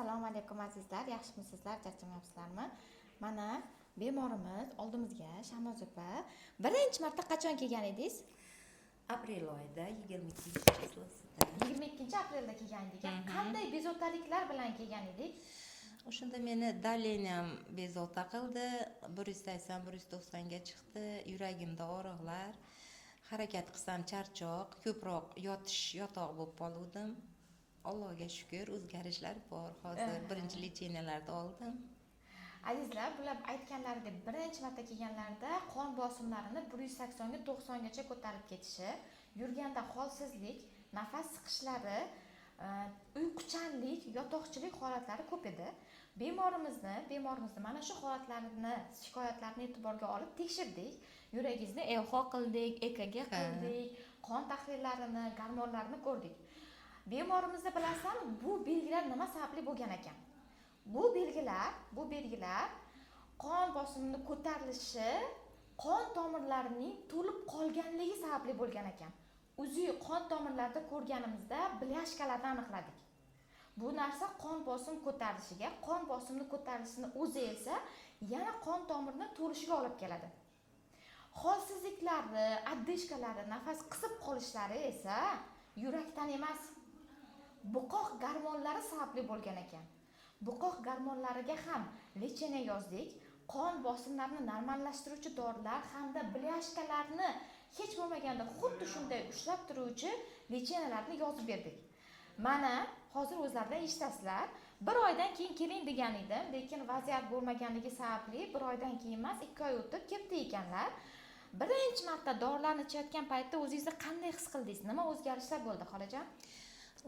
Assalomu alaykum azizlar, yaxshimisizlar, charchamayapsizlarmi? Mana bemorimiz oldimizga Shahnoz opa birinchi marta qachon kelgan edingiz? Aprel oyida 22-chislosida. 22-aprelda kelgan edik. Qanday bezovtaliklar bilan kelgan edik? O'shanda meni daleniyam bezovta qildi. 180 190 ga chiqdi. Yuragimda og'riqlar. Harakat qilsam charchoq, ko'proq yotoq bo'lib qoldim. Allohga shukr, o'zgarishlar bor. Hozir birinchi lecheniyalarni oldim. Azizlar, bular aytganlaridek birinchi marta kelganlarida qon bosimlarini 180 ga 90 gacha ko'tarib ketishi, yurganda holsizlik, nafas siqishlari, uyquchanlik, yotoqchilik holatlari ko'p edi. Bemorimizni mana shu holatlarini, shikoyatlarni e'tiborga olib tekshirdik. Yuragingizni EKG qildik, EKG qildik, qon tahlillarini, gormonlarini ko'rdik. Bemorimizda bilasizlarmi, bu belgilar nima sababli bo'lgan ekan? Bu belgilar qon bosimining ko'tarilishi, qon tomirlarining to'lib qolganligi sababli bo'lgan ekan. Uzuy qon tomirlarida ko'rganimizda blyashkalarni aniqladik. Bu narsa qon bosim ko'tarilishiga, qon bosimini ko'tarilishini o'zi esa yana qon tomirining to'lishiga olib keladi. Holsizliklari, oddeshkalari, nafas qisib qolishlari esa yurakdan emas, buqoq gormonlari sababli bo'lgan ekan. Buqoq gormonlariga ham lecheniya yozdik. Qon bosimlarini normallashtiruvchi dorilar hamda blyashkalarni hech bo'lmaganda xuddi shunday ushlab turuvchi lecheniyalarni yozib berdik. Mana hozir o'zlaridan eshitasizlar. 1 oydan keyin keling degan edim, lekin vaziyat bo'lmaganligi sababli 1 oydan keyin emas, 2 oy o'tib ketdi ekanlar. Birinchi marta dorilarni ichayotgan paytda o'zingizni qanday his qildingiz? Nima o'zgarishlar bo'ldi, xolajon?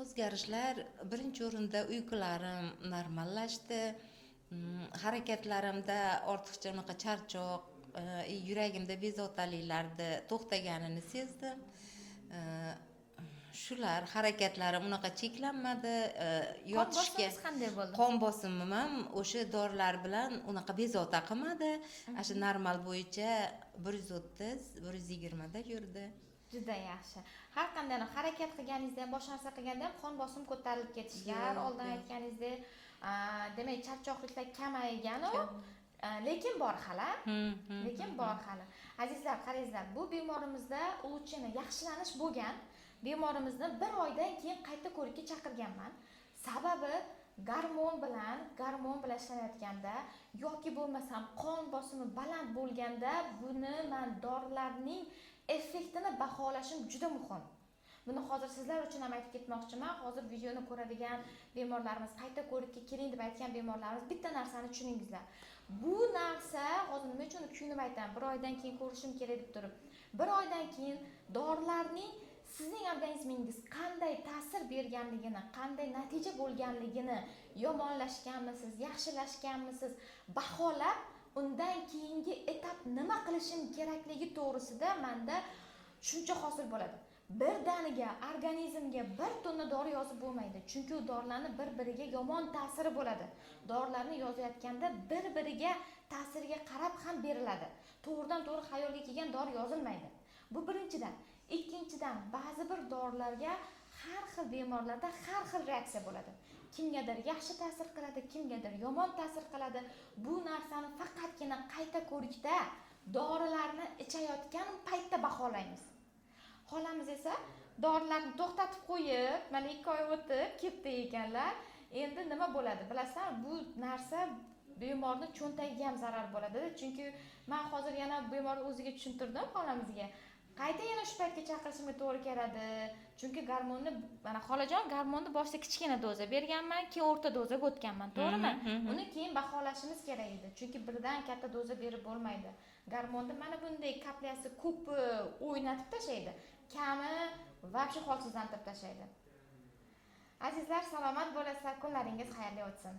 O'zgarishlar birinchi o'rinda uyqularim normallashdi. Harakatlarimda ortiqcha unaqa charchoq, yuragimda bezovtaliklarni to'xtaganini sezdim. Shular, harakatlarim unaqa cheklanmadi. Yotishga qanday bo'ldi? Qon bosimim ham o'sha dorilar bilan unaqa bezovta qilmadi. Shu normal bo'yicha 130, 120 da yurdi. Juda yaxshi. Har qanday harakat qilganingizda ham, boshqa narsa qilganda ham qon bosim ko'tarilib ketishlar, oldin aytganingizdek, demak charchoqliklar kamaygan, lekin bor hali. Azizlar, qarangizlar, bu bemorimizda ulchini yaxshilanish bo'lgan. Bemorimizni 1 oydan keyin qayta ko'rikka chaqirganman. Sababi gormon bilan ishlanayotganda yoki bo'lmasam qon bosimi baland bo'lganda buni men dorilarning effektini baholashim juda muhim. Buni hozir sizlar uchun ham aytib ketmoqchiman. Hozir videoni ko'radigan bemorlarimiz, qayta ko'rikka keling deb aytgan bemorlarimiz bitta narsani tushuningizlar. Bu narsa hozir nima uchun kuyunib aytaman, 1 oydan keyin ko'rishim kerak deb turib. 1 oydan keyin dorilarning sizning organizmingiz qanday ta'sir berganligini, qanday natija bo'lganligini, yomonlashganmisiz, yaxshilashganmisiz baholab, undan keyingi etap nima qilishim kerakligi to'g'risida menda tushuncha hosil bo'ladi. Birdaniga organizmga 1 tonna dori yozib bo'lmaydi, chunki u dorilarni bir-biriga yomon ta'siri bo'ladi. Dorilarni yozayotganda bir-biriga ta'siriga qarab ham beriladi. To'g'ridan-to'g'ri xayolga kelgan dori yozilmaydi. Bu birinchidan. Ikkinchidan, ba'zi bir dorilarga har xil bemorlarda har xil reaksiya bo'ladi. Kimgadir yaxshi ta'sir qiladi, kimgadir yomon ta'sir qiladi. Bu narsani faqatgina qayta ko'rikda dorilarni ichayotgan paytda baholaymiz. Xolamiz esa dorilarni to'xtatib qo'yib, mana 2 oy o'tib ketdi ekanlar. Endi nima bo'ladi? Bilasizlar, bu narsa bemorning cho'ntagiga ham zarar bo'ladi. Chunki men hozir yana bemorni o'ziga tushuntirdim xolamizga. Qayta yana shu paytga chaqirishimga to'g'ri keladi. Chunki gormonni, mana xolajon, gormonni boshida kichkina doza berganman, keyin o'rta dozaga o'tganman, to'g'rimi? Uni keyin baholashimiz kerak edi. Chunki birdan katta doza berib bo'lmaydi. Gormonni mana bunday kaplyasi ko'p o'ynatib tashlaydi. Kami vobshe holsizlantirib tashlaydi. Azizlar, salomat bo'lasizlar, kunlaringiz xayrli o'tsin.